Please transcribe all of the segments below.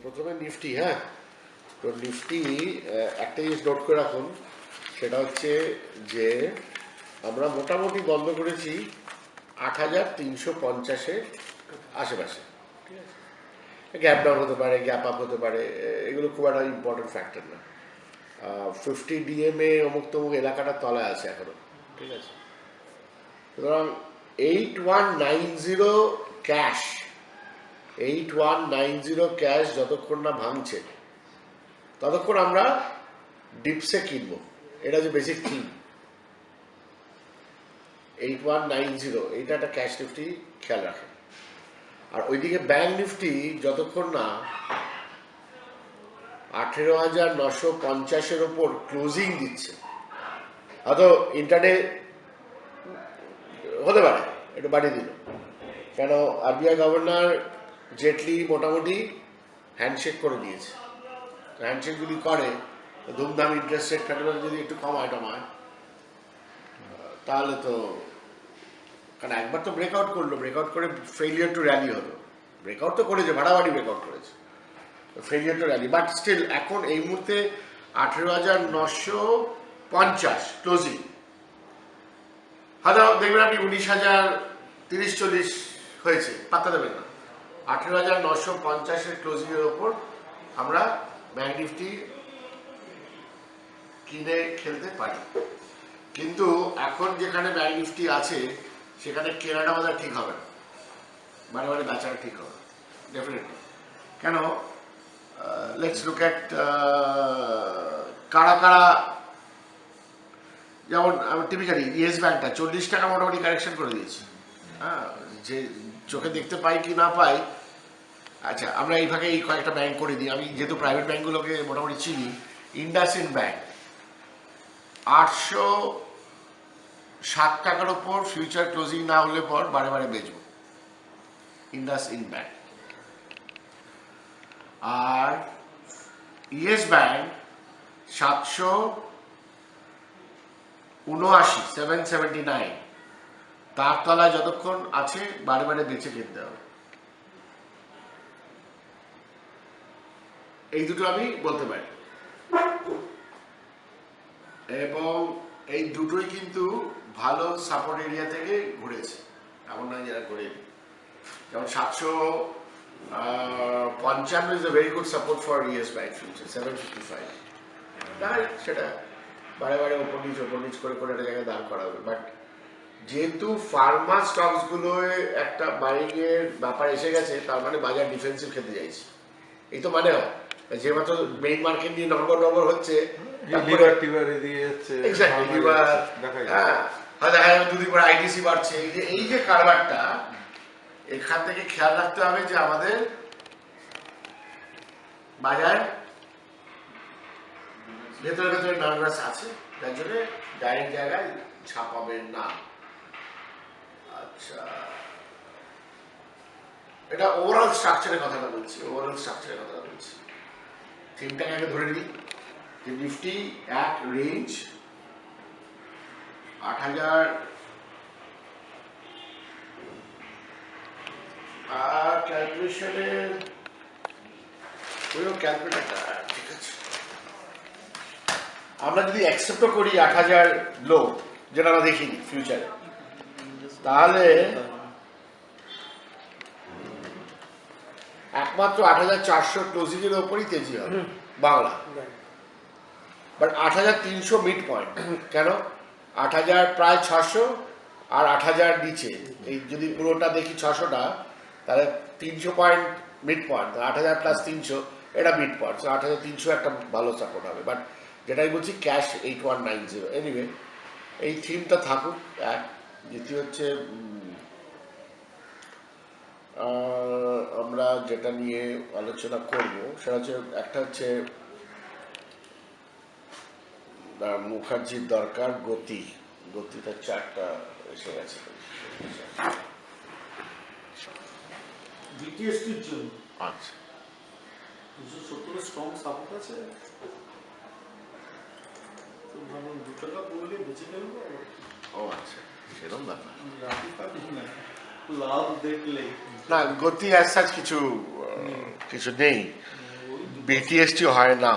প্রথমে নিফটি, হ্যাঁ, তো নিফটি একটা জিনিস নোট করে রাখুন, সেটা হচ্ছে যে আমরা মোটামুটি বন্ধ করেছি 8,350-এর আশেপাশে, ঠিক আছে। গ্যাপ ডাউন হতে পারে, গ্যাপ আপ হতে পারে, এগুলো খুব একটা ইম্পর্টেন্ট ফ্যাক্টর না। 50 ডিএমএ অমুক তমুক এলাকাটা তলায় আছে এখনো, ঠিক আছে। সুতরাং 8190 ক্যাশ, 8190 ক্যাশ যতক্ষণ না ভাঙছে ততক্ষণ আমরা ডিপসে কিনবো, এটা যে বেসিক থিম। 8190 এইটা একটা ক্যাশ নিফটি, খেয়াল রাখেন। আর ওইদিকে ব্যাংক নিফটি যতক্ষণ না 18,950-এর ওপর ক্লোজিং দিচ্ছে, হয়তো ইন্টারডে হতে পারে একটু বাড়িয়ে দিল, কেন আরবিআই গভর্নর জেটলি মোটামুটি হ্যান্ডশেক করে দিয়েছে। হ্যান্ডশেক যদি করে, ধুমধাম ইন্টারেস্ট রেট ফেডারেল যদি একটু কমায় টমায়, তাহলে তো, কারণ একবার তো ব্রেকআউট করলো, ব্রেকআউট করে ফেলিয়ার টু র্যালি হলো, ব্রেকআউট তো করেছে, ভাড়াবাড়ি ব্রেকআউট করেছে, failure to rally. But still এখন এই মুহূর্তে 18,950 ক্লোজিং, হয়তো দেখবেন আপনি 19,030-40 হয়েছে, পাত্তা দেবেন না। 18,950-এর ক্লোজিংয়ের ওপর আমরা ব্যাংক নিফটি কিনে খেলতে পারি। কিন্তু এখন যেখানে ব্যাংক নিফটি আছে সেখানে কেনাটা আমাদের ঠিক হবে না, বারে বারে বেচাটা ঠিক হবে ডেফিনেটলি। কেন, লেটস লুক অ্যাট কারা কারা, যেমন আমি টিপিক্যালি ইয়েস ব্যাংকটা 40 টাকা মোটামুটি কারেকশন করে দিয়েছি, হ্যাঁ, যে চোখে দেখতে পাই কি না পাই। আচ্ছা, আমরা এই ভাগে এই কয়েকটা ব্যাংক করে দিই, আমি যেহেতু প্রাইভেট ব্যাংকগুলোকে মোটামুটি চিনি। ইন্ডাসইন্ড ব্যাংক 807 টাকার ওপর ফিউচার ক্লোজিং না হলে পর বারে বারে বেচব ইন্ডাসইন্ড ব্যাংক। আর ইয়েস ব্যাংক 779, তার তলায় যতক্ষণ আছে বারে বারে বেচে কিনতে হবে। এই দুটো আমি বলতে পারি, এবং এই দুটোই কিন্তু ভালো সাপোর্ট এরিয়া থেকে ঘুরেছে, এমন নয় যারা ঘুরেনি। যেমন 755 is a very good support for yes bank future, 755, তাই সেটা বারে বারে ওপর নিচ করে করে একটা জায়গায় দাঁড় করা হবে। বাট যেহেতু ফার্মা স্টকস গুলোয় একটা বাইং এর ব্যাপার এসে গেছে, তার মানে বাজার ডিফেন্সিভ খেতে চাইছে, এই তো মানে হয়। যে মাত্র মেইন মার্কেট নিয়ে নগর হচ্ছে, দেখা যাবে দুদিন পরে আইটিসি বাড়ছে। এই যে কারবারটা, এখান থেকে খেয়াল রাখতে হবে যে আমাদের বাজার ভেতরে ভেতরে নার্ভাস আছে, তার জন্য ডাইরেক্ট জায়গায় ছাপাবেন না। আচ্ছা, এটা ওভারঅল স্ট্রাকচারের কথাটা বলছি, থিমটাকে আগে ধরে নিই যে নিফটি এক রেঞ্জ 8,000, আর ক্যালকুলেশনের ক্যালকুলেটারটা ঠিক আছে। আমরা যদি অ্যাকসেপ্টও করি 8,000 লো, যেটা আমরা দেখিনি ফিউচারে, তাহলে একমাত্র 8,400 ক্লোজিং এর ওপরই তেজি হবে বাংলা। বাট 8,300 মিড পয়েন্ট, কেন 8,000 প্রায় 600 আর 8,000 নিচে, এই যদি পুরোটা দেখি 600টা, তাহলে 300 পয়েন্ট মিড পয়েন্ট, 8,000 প্লাস 300 এটা মিড পয়েন্ট, 8,300 একটা ভালো সাপোর্ট হবে। বাট যেটাই বলছি ক্যাশ 8190। এনিওয়ে, এই থিমটা থাকুক। এক দ্বিতীয় হচ্ছে আমরা যেটা নিয়ে আলোচনা করব সেটা হচ্ছে, একটা হচ্ছে মুখার্জির দরকার গতিটা চারটা এসে গেছে। বিটিএসটির জন্য আচ্ছা 270 স্ট্রং সাপোর্ট আছে, তো ভাবুন 2 টাকা পড়লে বেঁচে ফেলবো। ও আচ্ছা, সেরকম ব্যাপার লাভ দেখলে না, গতি অ্যাজ সাচ কিছু নেই। বিটিএসটি হয় না,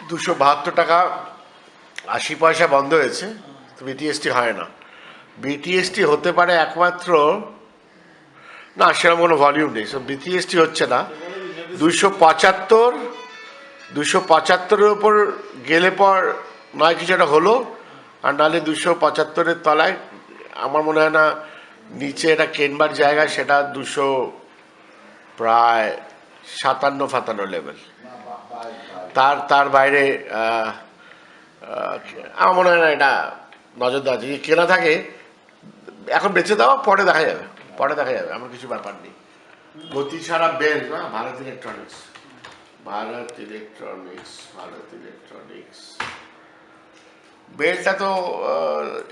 272 টাকা 80 পয়সা বন্ধ হয়েছে, তো বিটিএসটি হয় না। বিটিএসটি হতে পারে একমাত্র, না সেরকম কোনো ভলিউম নেই, সো বিটিএসটি হচ্ছে না। 275-275-এর উপর গেলে পর নয় কিছু একটা হলো, আর নাহলে 275-এর তলায় আমার মনে হয় না নিচে এটা কেনবার জায়গা, সেটা 200 প্রায় 57-58 লেভেল, তার বাইরে আমার মনে হয় না এটা নজরদার। যদি কেনা থাকে এখন বেঁচে দাও, পরে দেখা যাবে, আমার কিছু ব্যাপার নেই। গতি ছাড়া বেল না, ভারত ইলেকট্রনিক্স, বেলটা তো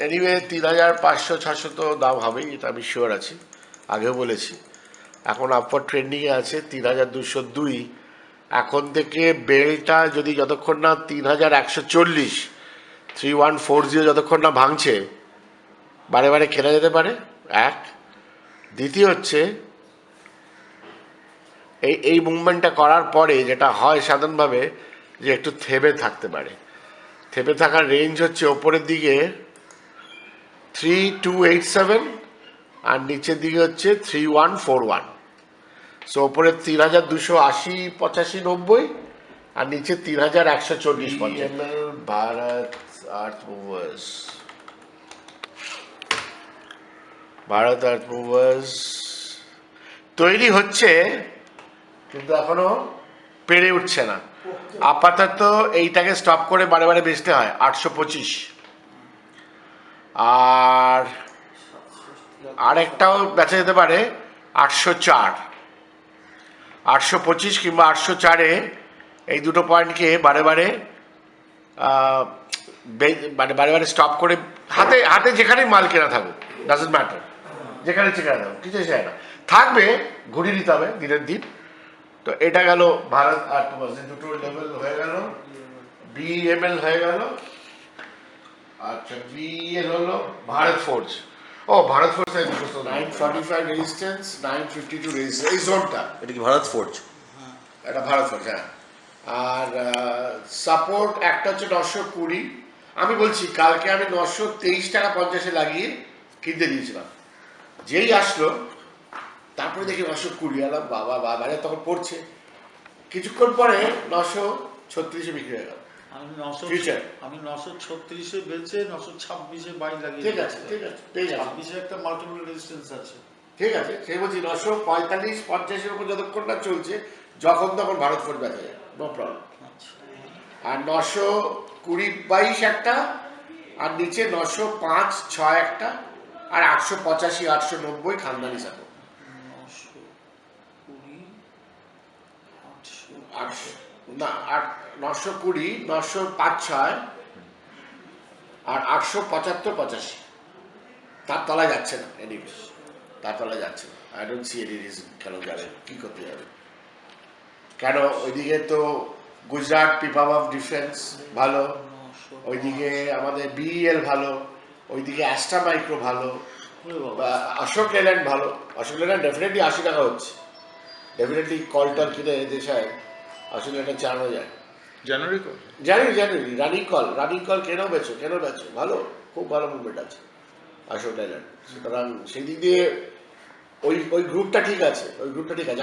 এনিওয়ে 3500-600 তো দাম হবেই, এটা আমি শিওর আছি, আগেও বলেছি। এখন আপওয়ার্ড ট্রেন্ডিংয়ে আছে 3202। এখন থেকে বেলটা যদি যতক্ষণ না 3140 3140 যতক্ষণ না ভাঙছে, বারে বারে কেনা যেতে পারে। এক, দ্বিতীয় হচ্ছে এই মুভমেন্টটা করার পরে যেটা হয় সাধারণভাবে, যে একটু থেমে থাকতে পারে। থেমে থাকার রেঞ্জ হচ্ছে ওপরের দিকে 3287 আর নিচের দিকে হচ্ছে 3141। সো ওপরে 3280-85-90 আর নিচে 3140-50। ভারত আর্থ মুভার্স তৈরি হচ্ছে, কিন্তু এখনো পেরে উঠছে না। আপাতত এইটাকে স্টপ করে বারে বারে বেচতে হয় 825। আর আরেকটাও বেচা যেতে পারে 804, 825 কিংবা 804-এ। এই দুটো পয়েন্টকে বারে বারে স্টপ করে হাতে যেখানেই মাল কেনা থাকুক, ডাজন্ট ম্যাটার, যেখানে কেনা থাকুক, কিছু যায় না, থাকবে, ঘুরিয়ে দিতে হবে দিনের দিন। তো এটা গেল ভারত আর দুটো লেভেল হয়ে গেল, বিএমএল হয়ে গেল। আচ্ছা, বিএল হলো ভারত ফোর্জ। ও ভারত ফোর্জ 945 রেজিস্ট্যান্স, 952 রেজিস্ট্যান্স, এই জোনটা। এটা কি ভারত ফোর্জ? এটা ভারত ফোর্জ, হ্যাঁ। আর সাপোর্ট একটা হচ্ছে 920। আমি বলছি কালকে আমি 923 টাকা 50-এ লাগিয়ে কিনতে দিয়েছিলাম, যেই আসলো তারপরে দেখি 920 এলাম, বাবা বাজার তখন পড়ছে, কিছুক্ষণ পরে 936-এ বিক্রি হয়ে গেল। আমি 936-এ বেচে 926-এ বাই লাগিয়ে। ঠিক আছে, 26-এ একটা মাল্টিপল রেজিস্ট্যান্স আছে। ঠিক আছে, সেই বলছি 945-50-এর উপর যতক্ষণ না চলছে, যখন তখন ভারত ফোর্জ বেচা যায়, নো প্রবলেম। আর 920-22 একটা, আর নিচে 905-6 একটা, আর 885-890 খানদানি সাপোর্ট। 920, 905-6 আর 875-85, তার তলায় যাচ্ছে না, এনিওয়ে তার তলায় যাচ্ছে না। I don't see any reason কেন যাবে, কি করতে যাবে, কেন? ওইদিকে তো গুজরাট পিপাওয়াভ ডিফেন্স ভালো, ওইদিকে আমাদের বিএল ভালো, ওইদিকে অ্যাস্ট্রা মাইক্রো ভালো, অশোক লেল্যান্ড ভালো। অশোক লেল্যান্ড ডেফিনেটলি 80 টাকা হচ্ছে, ডেফিনেটলি কল টল কিনে দেশায় অশোক লেল্যান্ড চালানো যায়। জানুয়ারি রানিং কল কেন বেচো, ভালো, খুব ভালো মুভমেন্ট আছে অশোক লেল্যান্ড। সুতরাং সেই দিক দিয়ে ওই গ্রুপটা ঠিক আছে,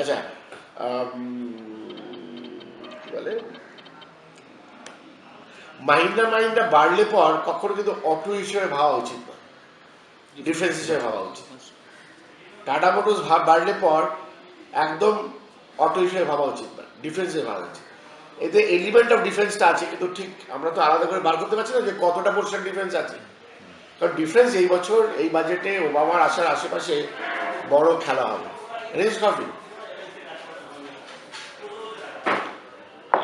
আচ্ছা কি বলে, মাহিন্দ্রা বাড়লে পর কখনো কিন্তু অটো হিসেবে ভাবা উচিত না, ডিফেন্স হিসেবে ভাবা উচিত। টাটা মোটরস বাড়লে পর একদম অটো হিসেবে ভাবা উচিত না, ডিফেন্স হিসেবে ভাবা উচিত। এতে এলিমেন্ট অফ ডিফেন্সটা আছে, কিন্তু ঠিক আমরা তো আলাদা করে বার করতে পারছি না যে কতটা পোর্শন ডিফেন্স আছে। কারণ ডিফেন্স এই বছর এই বাজেটে ওবামার আসার আশেপাশে বড় খেলা হবে। রেঞ্জ কফি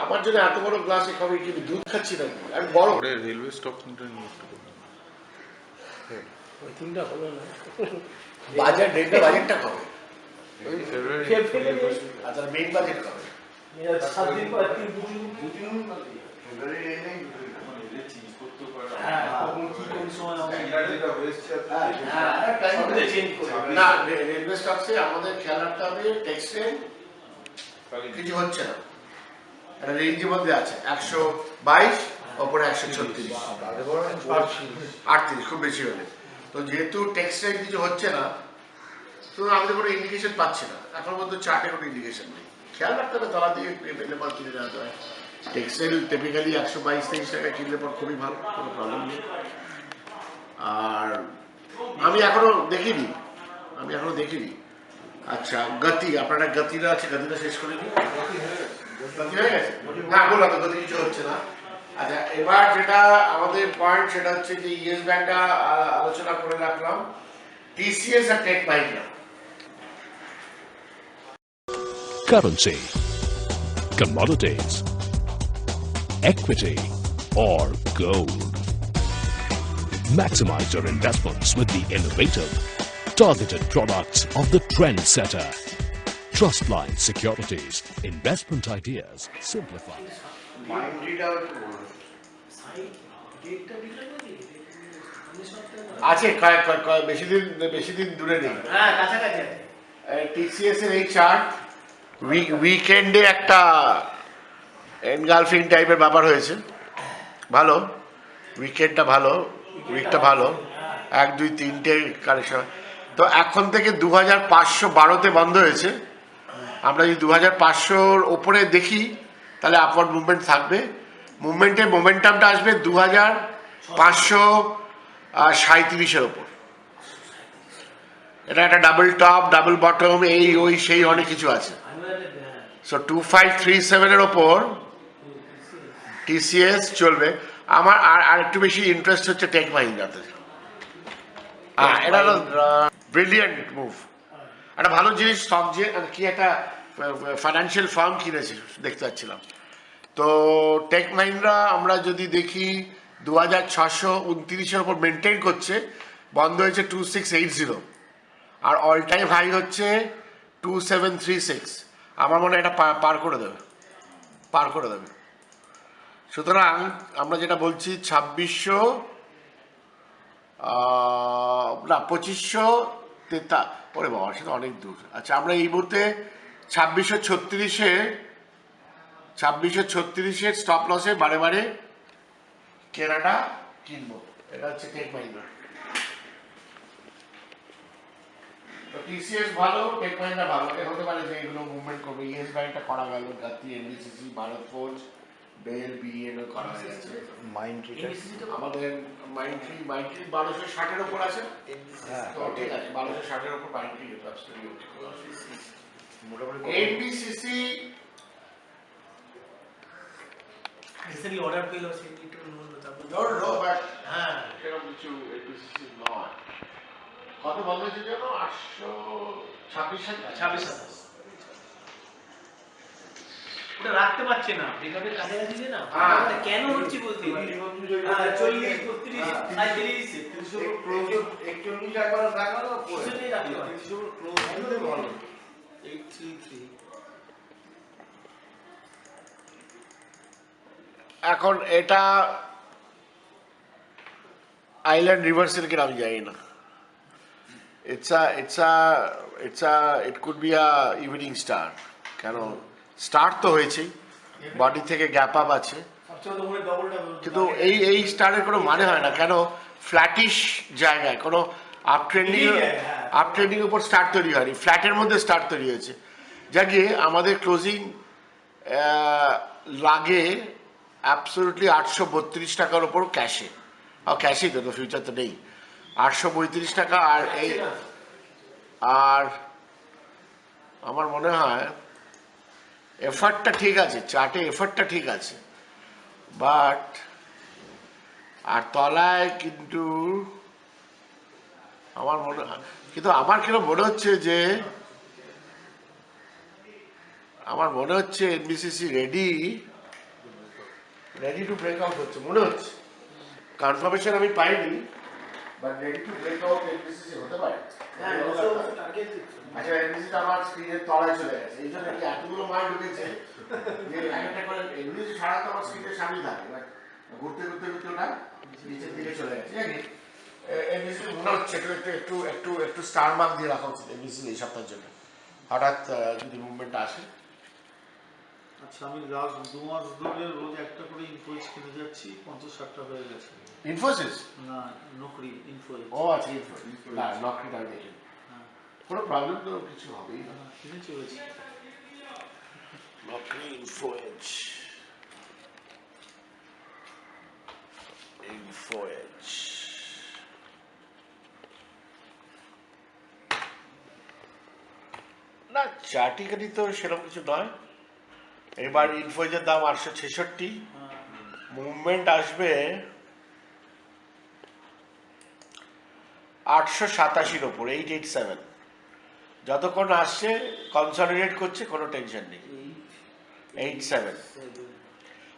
আমার জন্য এত বড় গ্লাসে কফি কি দুধ খাচ্ছি নাকি, আমি বড় রেলওয়ে স্টক বাজেটটা কবে? আচ্ছা, মেইন বাজেট কবে? না, রেলওয়ে স্টকসে আমাদের খেয়াল রাখতে হবে টেক্সটাইল কিছু হচ্ছে না, একটা রেঞ্জের মধ্যে আছে 122 ওপরে 136 38 খুব বেশি হলে। তো যেহেতু টেক্সটাইল কিছু হচ্ছে না, তো আমাদের কোনো ইন্ডিকেশন পাচ্ছি না এখন পর্যন্ত, চার্টে কোনো ইন্ডিকেশন নেই। খেয়াল রাখতে হবে তলা দিয়ে পেলে পর কিনে নেওয়া হয়। টেক্সটাইল টিপিক্যালি 122-23 টাকায় কিনলে পর খুবই ভালো, কোনো প্রবলেম নেই। আর আমি এখনো দেখিনি। আচ্ছা গতি, আপনারা গতিটা আছে, গতিটা শেষ করে নিই। গতি হয়ে গেছে? না বললাম তো গতি কিছু হচ্ছে না। আচ্ছা এবার যেটা আমাদের পয়েন্ট সেটা হচ্ছে যে ইয়েস ব্যাংকটা আলোচনা করে রাখলাম, টিসিএস আর Tech Mahindra. Currency, commodities, equity, or gold. Maximize your investments with the innovative, targeted products of the trendsetter. Trustline Securities. Investment ideas simplified. আছে বেশি দিন দূরে নেই। টিসিএস এর এই চার্ট উইকেন্ডে একটা এনগালফিং টাইপের ব্যাপার হয়েছে, ভালো উইকেন্ডটা ভালো, উইকটা ভালো, 1 2 3টে কারেকশন। তো এখন থেকে 2512তে বন্ধ হয়েছে। আমরা যদি 2500-র ওপরে দেখি তাহলে আপওয়ার্ড মুভমেন্ট থাকবে। মোমেন্টামটা আসবে 2537-এর ওপর। এটা একটা ডাবল টপ, ডাবল বটম, এই ওই সেই অনেক কিছু আছে। সো 2537-এর ওপর টিসিএস চলবে। আমার আর একটু বেশি ইন্টারেস্ট হচ্ছে টেক মাহিন্দ্রাতে। এটা হলো ব্রিলিয়েন্ট মুভ, একটা ভালো জিনিস। স্টক যে কি একটা ফাইন্যান্সিয়াল ফার্ম কিনেছে দেখতে পাচ্ছিলাম। তো টেক মাহিন্দ্রা আমরা যদি দেখি 2629-এর ওপর মেনটেন করছে, বন্ধ হয়েছে 2680, আর অল টাইম হাই হচ্ছে 2736। আমার মনে হয় এটা পার করে দেবে। সুতরাং আমরা যেটা বলছি 2600 না 2500, ওরে বাবা সেটা অনেক দূর। আচ্ছা আমরা এই মুহূর্তে 2636-এর স্টপ লসে বারে কেনাটা কিনবো। এটা হচ্ছে টেক মাহিন্দ্রা। টিসিএস ভালো, টেক মাহিন্দ্রা ভালো। হতে পারে যে এগুলো মুভমেন্ট করবে। ইয়েস ব্যাংকটা করা গেল, Gati, NBCC, Bharat Forge, BEL, BL করা হয়ে গেছে। আমাদের মাইন্ডট্রি 1260-এর ওপর আছে। তো ঠিক আছে, 1260-এর ওপর মাইন্ডট্রি এনবিসিসি অর্ডার পেল সেটি একটু ধরলো, বাট হ্যাঁ সেরকম কিছু এনবিসিসি নয়। কত বন্ধ হয়েছে যেন 826 ওটা রাখতে পারছে না, ব্রেকআপের কাছাকাছি যে না, কেন হচ্ছে বলতে 40 32 37 একচল্লিশ একবার দেখালো, কিছুতেই রাখতে পারছে ভালো। 833 এখন এটা আইল্যান্ড রিভার্সাল কিনা আমি জানি না। it could be a evening star, কেন স্টার্ট তো হয়েছেই, বডি থেকে গ্যাপ আপ আছে, কিন্তু এই স্টারের কোনো মানে হয় না। কেন ফ্ল্যাটিশ জায়গায় কোনো আপ ট্রেন্ডিং উপর স্টার্ট তৈরি হয়নি, ফ্ল্যাটের মধ্যে স্টার্ট তৈরি হয়েছে। যাকে আমাদের ক্লোজিং লাগে অ্যাবসলিউটলি 832 টাকার ওপর ক্যাশে, ক্যাশই তো ফিউচার তো নেই, 835 টাকা। আর আমার মনে হয় এফার্টটা ঠিক আছে, চার্টে এফার্টটা ঠিক আছে, বাট আর তলায় কিন্তু আমার মনে হয়, কিন্তু আমার কেন মনে হচ্ছে যে NBCC ready to break out হচ্ছে মনে হচ্ছে। কনফার্মেশন আমি পাইনি, but ready to break out NBCC হতে পারে। আচ্ছা এনবিসিটা আমার স্ক্রিনের তলায় চলে গেছে, এই জন্য এতগুলো মাল ঢুকেছে যে একটা করে এনবিসি ছাড়া তো আমার স্ক্রিনের সামনে থাকে, বাট ঘুরতে ওটা নিচের দিকে চলে গেছে। জানি এনবিসি মনে হচ্ছে একটু স্টার মার্ক দিয়ে রাখা উচিত এনবিসি এই সপ্তাহের জন্য, হঠাৎ যদি মুভমেন্টটা আসে। আচ্ছা, আমি লাস্ট 2 মাস ধরে রোজ একটা করে ইনফোয়েজ কিনে যাচ্ছি, 50-60টা হয়ে গেছে। ইনফোসিস? না, নকরি ইনফোয়েজ। ও আচ্ছা, ইনফোসিস না, নকরিটা আমি দেখি। হ্যাঁ, কোনো প্রবলেম তো কিছু হবেই না। কিনে চলেছি। নকরি ইনফোয়েজ, ইনফোয়েজ না, চাটিকাটি তো সেরকম কিছু নয়। এবার ইনফোয়েজের দাম 866, মুভমেন্ট আসবে 887 ওপর, 887। যতক্ষণ আসছে কনসলিডেট করছে, কোনো টেনশন নেই। 87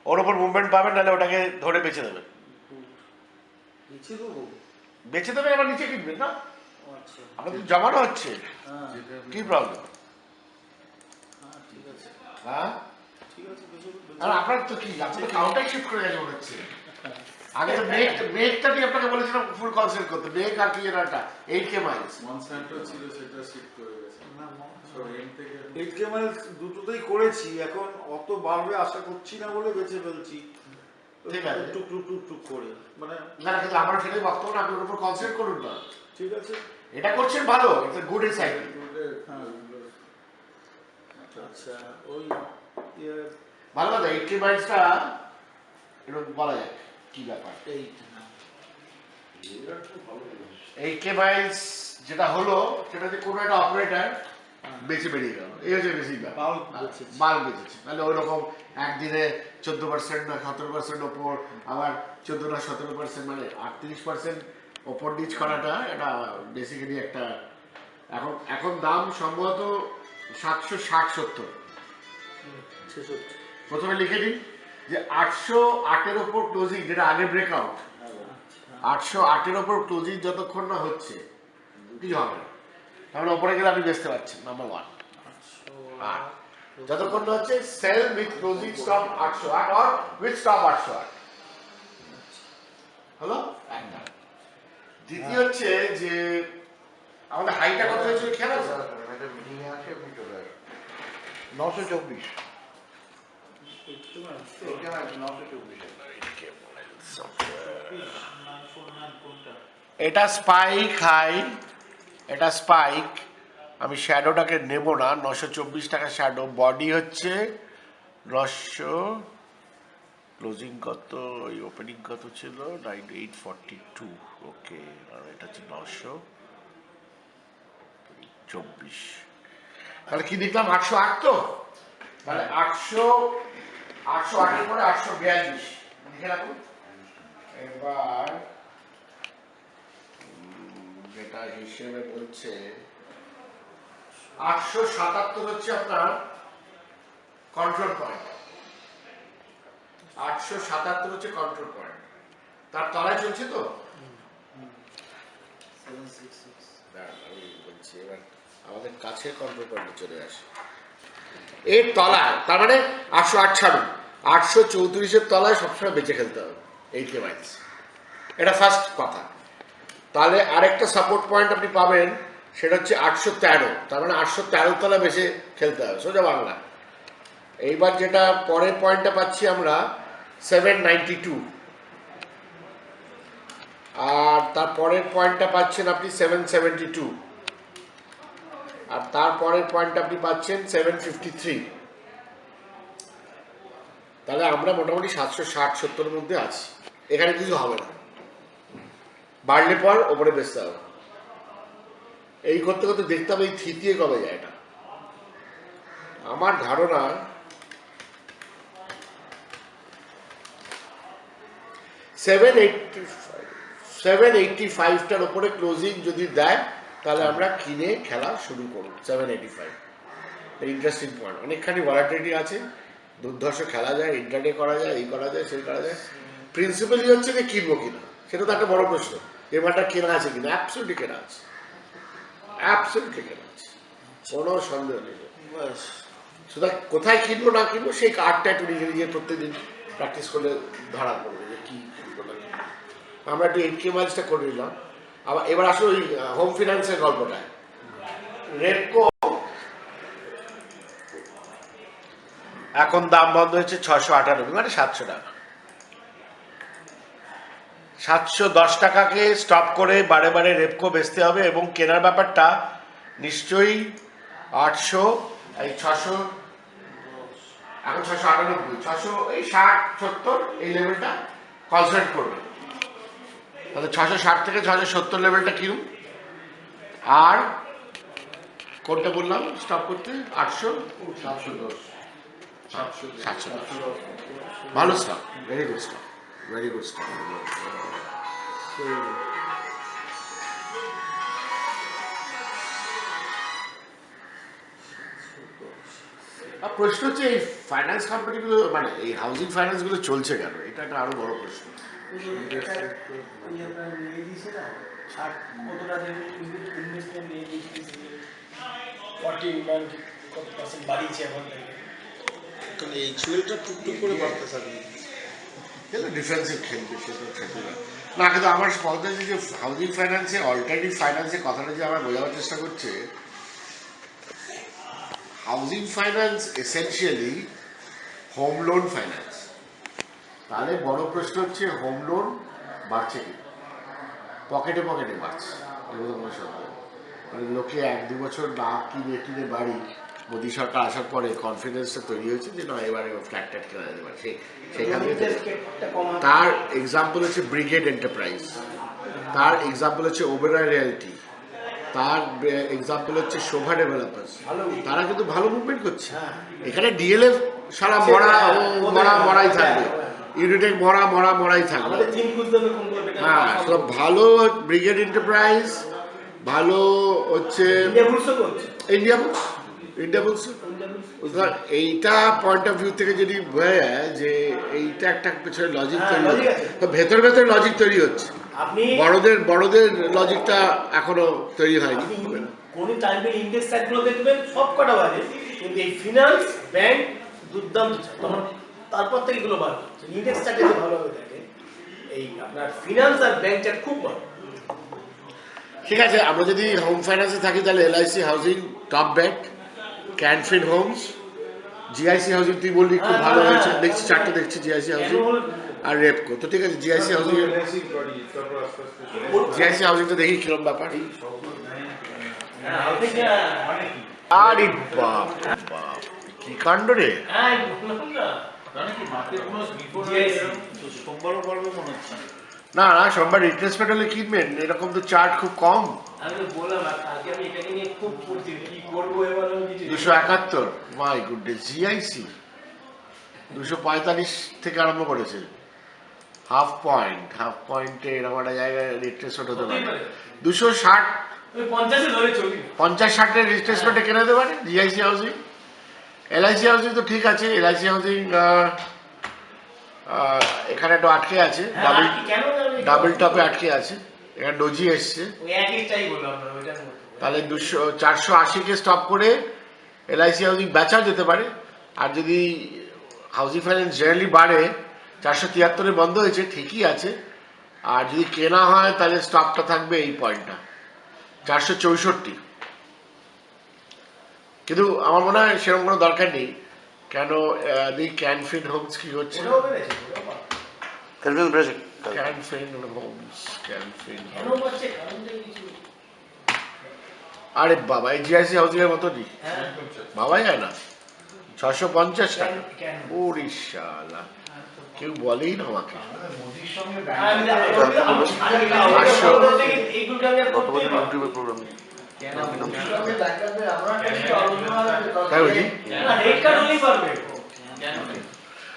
ওর ওপর মুভমেন্ট পাবেন, নাহলে ওটাকে ধরে বেঁচে দেবেন। নিচে দেবো? বেঁচে দেবেন, আবার নিচে কিনবেন না? আচ্ছা, আপনাদের জমানো হচ্ছে, হ্যাঁ কি প্রবলেম? হ্যাঁ, ঠিক আছে, হ্যাঁ, ঠিক আছে, বেশি আর আপনার তো কি, আপনি তো কাউন্টার শিফট করে গেছে মনে হচ্ছে। আগে তো মেঘটা দিয়ে আপনাকে বলেছিলাম ফুল কনসেন্ট করতে, মেঘ আর কি একটা 8K মাইলস। মনস্যান্টো ছিল, সেটা শিফট করে গেছে। না, তো এম থেকে 8K মাইলস দুটোতেই করেছি, এখন অত বাড়বে আশা করছি না বলে বেঁচে ফেলছি। ঠিক আছে। টুক টুক টুক টুক করে, মানে না, কিন্তু আমার সেটাই বক্তব্য না, আপনি ওর উপর কনসেন্ট করুন না। ঠিক আছে। এটা করছেন ভালো, ইটস এ গুড ইনসাইট। হ্যাঁ, আচ্ছা, ওই ইয়ে ভালো কথা, 8K মাইলসটা এরকম বলা যায় কি ব্যাপার। 8K মাইলস যেটা হলো, সেটা যে কোনো একটা অপারেটর বেঁচে বেরিয়ে গেল, এই হচ্ছে বেশি ব্যাপার। মাল বেঁচেছে, তাহলে ওই রকম একদিনে 14% না 17% ওপর, আবার 14 না 17%, মানে 38% ওপর নিচ করাটা এটা বেসিক্যালি একটা, এখন দাম সম্ভবত 760-70। প্রথমে লিখে দিন যে 808-এর ওপর ক্লোজিং, যেটা আগে ব্রেকআউট, 808-এর ওপর ক্লোজিং যতক্ষণ না হচ্ছে কি হবে না, তাহলে ওপরে গেলে আপনি বেচতে পারছেন, নাম্বার 1। আর যতক্ষণ না হচ্ছে sell with closing stop 808 or with stop 808 হলো একটা। দ্বিতীয় হচ্ছে যে আমাদের হাইটা কত হয়েছিল খেয়াল আছে? 924। এটা স্পাইক হাই, এটা স্পাইক। আমি শ্যাডোটাকে নেব না, 924 টাকা শ্যাডো। বডি হচ্ছে 900, ক্লোজিং কত, ওই ওপেনিং কত ছিল 9842। ওকে, আর এটা হচ্ছে 924। তাহলে কি দেখলাম, 808 তো, তাহলে 808-এর পরে 842 লিখে রাখুন। এবার যেটা হিসেবে বলছে 877 হচ্ছে আপনার কন্ট্রোল পয়েন্ট, 877 হচ্ছে কন্ট্রোল পয়েন্ট। তার তলায় চলছে তো, আমি বলছি এবার আমাদের কাছে কন্ট্রোল পয়েন্টে চলে আসে, এর তলায়, তার মানে 808 ছাড়ুন, 834-এর তলায় সবসময় বেঁচে খেলতে হবে 8K মাইলস। এটা ফার্স্ট কথা। তাহলে আরেকটা সাপোর্ট পয়েন্ট আপনি পাবেন, সেটা হচ্ছে 813, তার মানে 813 তলা বেশি খেলতে হবে, সোজা বাংলা। এইবার যেটা পরের পয়েন্টটা পাচ্ছি আমরা 792, আর তার পরের পয়েন্টটা পাচ্ছেন আপনি 772, আর তারপরের পয়েন্টটা আপনি পাচ্ছেন 753। তাহলে আমরা মোটামুটি 760-70-এর মধ্যে আছি, এখানে কিছু হবে না, বাড়লে পর ওপরে বেচতে হবে। এই করতে করতে দেখতে হবে এই থিতিয়ে কবে যায়। এটা আমার ধারণা 785-টার ওপরে ক্লোজিং যদি দেয়, তাহলে আমরা কিনে খেলা শুরু করব। 785 ইন্টারেস্টিং পয়েন্ট, অনেকখানি ভলাটিলিটি আছে, দুর্ধর্ষ খেলা যায়, ইন্টারডে করা যায়, এই করা যায়, সেই করা যায়। প্রিন্সিপালি হচ্ছে যে কিনবো কিনা, সেটা তো একটা বড় প্রশ্ন। এই মালটা কেনা আছে কিনা, অ্যাবসলিউটলি কেনা আছে, অ্যাবসলিউটলি কেনা আছে, কোনো সন্দেহ নেই। সুতরাং কোথায় কিনবো না কিনবো সেই কার্ডটা একটু নিজে নিজে প্রত্যেকদিন প্র্যাকটিস করলে ধরা পড়বে যে কী কিনবো না কিনবো। আমরা একটু 8K মাইলসটা করে নিলাম। আবার এবার আসলে ওই হোম ফিনান্সের গল্পটায়, রেডকো এখন দাম বন্ধ হয়েছে 698, মানে 700 টাকা। 710 টাকাকে স্টপ করে বারে বারে রেপকো বেচতে হবে, এবং কেনার ব্যাপারটা নিশ্চয়ই 800, এই 600, এখন 698, 600, এই 60 70 এই লেভেলটা কনসেন্ট্রেট করবে। তাহলে 660 থেকে 670 লেভেলটা কিনুন। আর কোনটা বললাম স্টপ করতে? 800, 710, ভালো stock, very good stock, very good stock. আর প্রশ্ন হচ্ছে এই ফাইন্যান্স কোম্পানিগুলো, মানে এই হাউজিং ফাইন্যান্সগুলো চলছে কেন? এটা একটা আরো বড় প্রশ্ন। এই চুয়েলটা টুকটুক করে বাড়তে থাকবে। ডিফেন্সিভ খেলবে, সেটা খেলবে না। কিন্তু আমার কথা হচ্ছে যে হাউজিং ফাইন্যান্সে, অল্টারনেটিভ ফাইন্যান্সের কথাটা যে আমরা বোঝাবার চেষ্টা করছে, housing finance essentially home loan finance. তাহলে বড় প্রশ্ন হচ্ছে হোম লোন বাড়ছে কি? পকেটে পকেটে বাড়ছে। মানে লোকে 1-2 বছর না কিনে বাড়ি, মোদী সরকার আসার পরে কনফিডেন্সটা তৈরি হয়েছে যে না এবারে ফ্ল্যাট ট্যাট কেনা যেতে পারে। সেখান থেকে তার এক্সাম্পল হচ্ছে ব্রিগেড এন্টারপ্রাইজ, তার এক্সাম্পল হচ্ছে ওবেরয় রিয়েলটি, তার এক্সাম্পল হচ্ছে শোভা ডেভেলপার্স। তারা কিন্তু ভালো মুভমেন্ট করছে। এখানে ডিএলএফ সারা মরাই থাকবে, ইউনিটেক মরাই থাকবে। হ্যাঁ, সব ভালো ব্রিগেড এন্টারপ্রাইজ, ভালো হচ্ছে ইন্ডিয়া বলছে। এইটা পয়েন্ট অফ ভিউ থেকে যদি বোঝা যায় যে এইটা একটা পেছনে লজিক তৈরি হচ্ছে, তো ভেতর লজিক তৈরি হচ্ছে। বড়দের লজিকটা এখনো তৈরি হয়নি। কোন টাইমে ইন্ডেক্স সাইটগুলো দেখবেন সব কটা বাজে, কিন্তু এই ফিনান্স ব্যাংক দুর্দান্ত, তখন তারপর থেকে এগুলো ভালো হচ্ছে। ইন্ডেক্স চার্টে যে ভালোভাবে দেখেন, এই আপনার ফিনান্স আর ব্যাংক চার্ট খুব ভালো। ঠিক আছে, আমরা যদি হোম ফাইন্যান্সে থাকি তাহলে LIC housing top bank, Canfin Homes, GIC housing তুই বললি খুব ভালো হয়েছে, দেখছি চারটে দেখছি, জিআইসি হাউজিং আর রেপকো। তো ঠিক আছে, জিআইসি হাউজিং তো দেখি কিরম ব্যাপার। আরে বাপ বাপ, কি কাণ্ড রে! সোমবারও পারবে মনে হচ্ছে। না সোমবার রিট্রেসমেন্ট হলে কিনবেন, এরকম তো চার্ট খুব কম। আমি তো বললাম আজকে আমি এটাকে নিয়ে খুব পড়ছি, কি করবো এবার আমি কিছু 271, মাই গুডনেস। জিআইসি 245 থেকে আরম্ভ করেছে, হাফ পয়েন্টে এরকম একটা জায়গায় রিট্রেসমেন্ট হতে পারে। 260, 50-এ ধরে চলি, 50-60 রিট্রেসমেন্টে কেনা যেতে পারে জিআইসি হাউজিং। এলআইসি হাউজিং তো ঠিক আছে, এলআইসি হাউজিং এখানে একটু আটকে আছে, ডাবল টপে আটকে আছে, এখানে ডোজি এসছে। তাহলে 480-কে স্টপ করে এলআইসি হাউজিং বেচা যেতে পারে। আর যদি হাউজিং ফাইন্যান্স জেনারেলি বাড়ে, 473-এ বন্ধ হয়েছে, ঠিকই আছে। আর যদি কেনা হয় তাহলে স্টপটা থাকবে এই পয়েন্টটা 464। কিন্তু আমার মনে হয় সেরকম কোনো দরকার নেই, কেন ক্যানফিন হোমস কি হচ্ছে, আরে বাবা এই জিআইসি হাউজিং এর মতনই বাবা যায় না, 650 টাকা। ওড়িশালা, কেউ বলেই না আমাকে।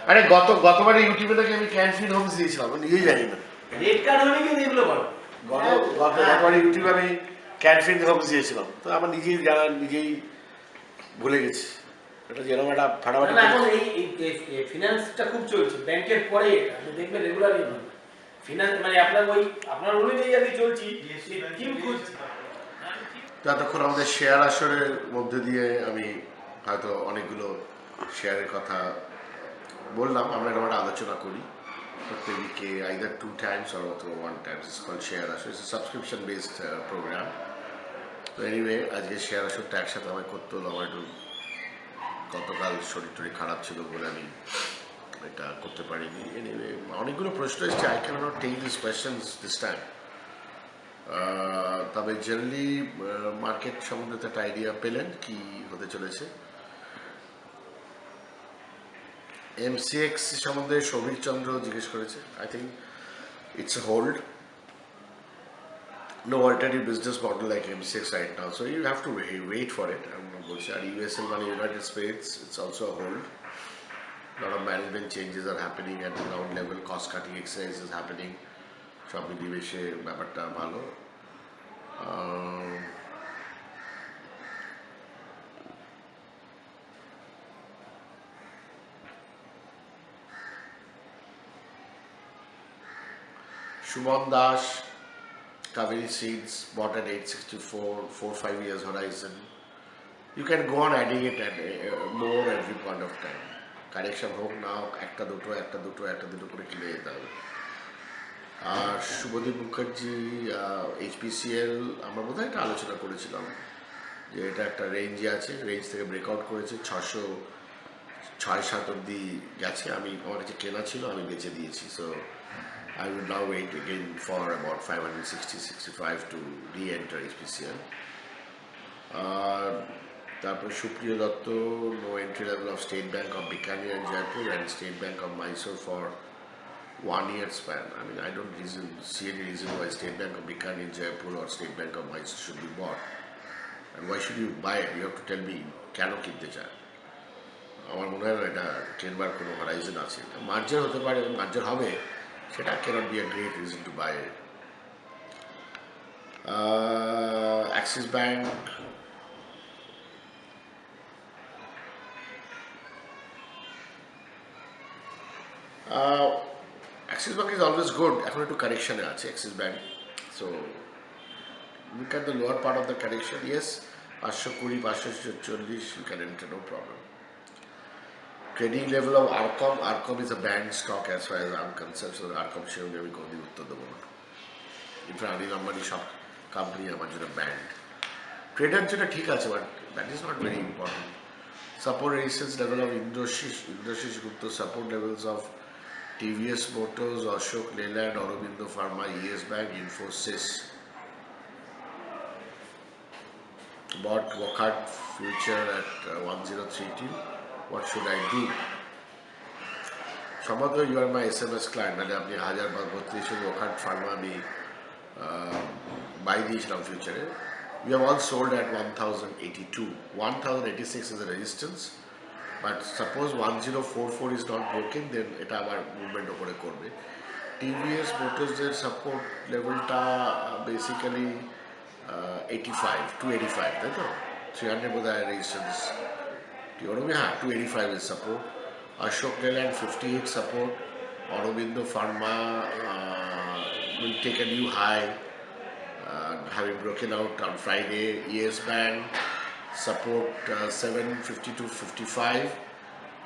আরে গতবারে ইউটিউবে নাকি আমি ক্যানফিন হোমস দিয়েছিলাম, নিজেই জানি না। গতবারে ইউটিউবে আমি ক্যানফিন হোমস দিয়েছিলাম, তো আমার নিজেই ভুলে গেছি। এটা যেরকম একটা ফাটাফাটি। এখন এই ফিনান্সটা খুব চলছে, ব্যাংকের পরে আপনি দেখবেন রেগুলারলি ফিনান্স, মানে আপনার অনুযায়ী আমি চলছি, টিম খুঁজছি। যতক্ষণ আমাদের শেয়ার আসরের মধ্যে দিয়ে আমি হয়তো অনেকগুলো শেয়ারের কথা বললাম, আমরা এরকম একটা আলোচনা করি প্রত্যেক উইকে, either 2 times or 1 time. It's called share আসর, it's a subscription based program. তো এনিওয়ে আজকে শেয়ার আসরটা একসাথে আমায় করতে হলো, আমার একটু গতকাল শরীর টরীর খারাপ ছিল বলে আমি এটা করতে পারিনি। এনিওয়ে অনেকগুলো প্রশ্ন এসছে, I can not take this questions this time. তবে জেনারেলি মার্কেট সম্বন্ধে তো একটা আইডিয়া পেলেন কি হতে চলেছে। এমসিএক্স সম্বন্ধে সৌভিক চন্দ্র জিজ্ঞেস করেছে। I think it's a hold, no alternative business model like MCX right now, so you have to wait for it. I'm not going to say USL money, United States, it's also a hold. A lot of management changes are happening at the ground level, cost cutting exercise is happening. সব নিবেশে ব্যাপারটা ভালো। Suman Das, Kaveri Seeds bought at 864, 4-5 years horizon. You can go on adding it at more every point of time. Correction হোক না হোক, একটা দুটো করে কিনে যেতে হবে। আর শুভদীপ মুখার্জি HPCL আমরা বোধহয় একটা আলোচনা করেছিলাম যে এটা একটা রেঞ্জে আছে, রেঞ্জ থেকে ব্রেকআউট করেছে, 606-7 অব্দি গেছে। আমার কাছে কেনা ছিল, আমি বেচে দিয়েছি। So I would now wait again for about 560-65 to re-enter HPCL. তারপর সুপ্রিয় Dutta, no entry level of State Bank of Bikaner and Jaipur and State Bank of Mysore for 1 year span. I mean, I don't see any reason why State Bank of Bikaner in Jaipur or State Bank of Mysore should be bought. And why should you buy it? You have to tell me কেন কিনতে চায়। আমার মনে হয় এটা কেনবার কোনো Horizon আছে, মার্জার হতে পারে, মার্জার হবে, সেটা cannot be a great reason to buy it. Axis Bank, Axis Bank is always good. এখন একটু কারেকশনে আছে Axis Bank, so look at the lower part of the correction. Yes, 520, 540 you can enter, no problem. Trading level of ARCOM is a banned stock as far as I'm concerned, so ARCOM share আমি কোনো উত্তর দেবো না। In fact আনিল আম্বানি সব company আমার জন্য band. Tedder যেটা ঠিক আছে, but that is not very important. Support resistance level of Indrashis Gupta, support levels of TVS Motors, Ashok Leyland, Aurobindo Pharma, Yes Bank, Infosys. Bought Wockhardt future at 1032. What should I do? সম্ভবত you are my SMS client, মানে আপনি 1032 Wockhardt Pharma আমি by দিয়েছিলাম ফিউচারে। You have all sold at 1082. 1086 is a resistance, but suppose 1044 is not broken, then এটা আবার movement ওপরে করবে। TVS Motors এর সাপোর্ট লেভেলটা বেসিক্যালি 85, 285, তাই তো? 300 বোধহয় রেজিস্ট্যান্স, হ্যাঁ 285 is support. Ashok Leyland 58 support. Aurobindo Pharma will take a new high, having broken out on Friday. Yes Bank support 752.55.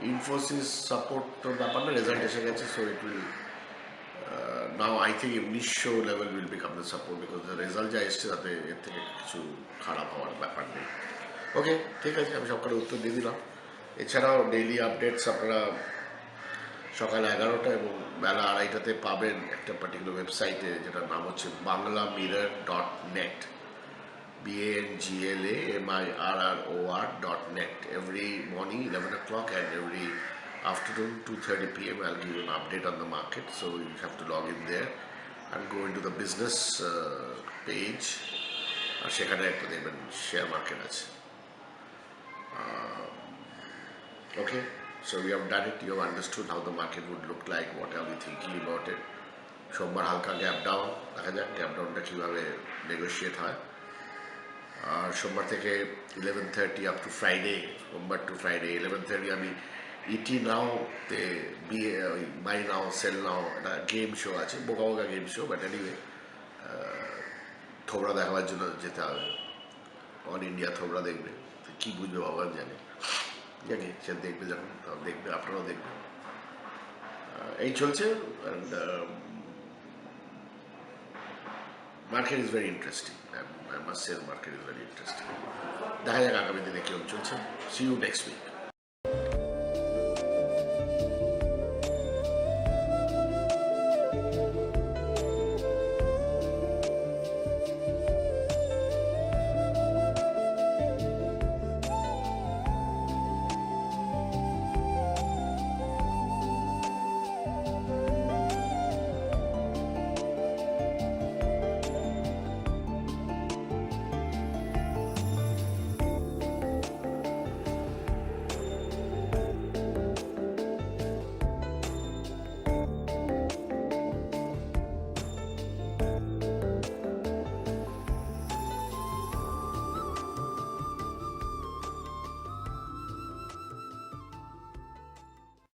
Infosys support to ব্যাপার না, রেজাল্ট এসে গেছে, so it will now I think 1900 level will become the support because the result যা এসছে তাতে এর থেকে কিছু খারাপ হওয়ার ব্যাপার নেই। ওকে, ঠিক আছে, আমি সবকটা উত্তর দিয়ে দিলাম। এছাড়াও ডেইলি আপডেটস আপনারা সকাল 11টা এবং বেলা 2:30টাতে পাবেন একটা পার্টিকুলার ওয়েবসাইটে, যেটার নাম হচ্ছে banglamirror.net, BANGLAMIRROR.net. Every morning 11 o'clock and every afternoon 2:30 p.m. I'll give you an update on the market, so you have to log in there and go into the business page, আর সেখানে একটা দেখবেন share market আছে। Okay, so we have done it. You have understood how the market would look like. What are we thinking about it? সোমবার হালকা gap down, দেখা যাক gap ডাউনটা কীভাবে negotiate হয়। আর সোমবার থেকে 11:30 আপ টু ফ্রাইডে, সোমবার টু ফ্রাইডে 11:30 আমি ইটি নাওতে বাই নাও সেল নাও একটা গেম শো আছে, বোকা বোকা গেম শো, বাট এনিওয়ে থোবড়া দেখাবার জন্য যেতে হবে। অল ইন্ডিয়া থোবড়া দেখবে, কী বুঝবে ভগবান জানে, জানি সে দেখবে, যখন দেখবে আপনারাও দেখবেন। এই চলছে, and market is very interesting. I must say market is very interesting. দেখা যাক আগামী দিনে কেমন চলছে। See you next week.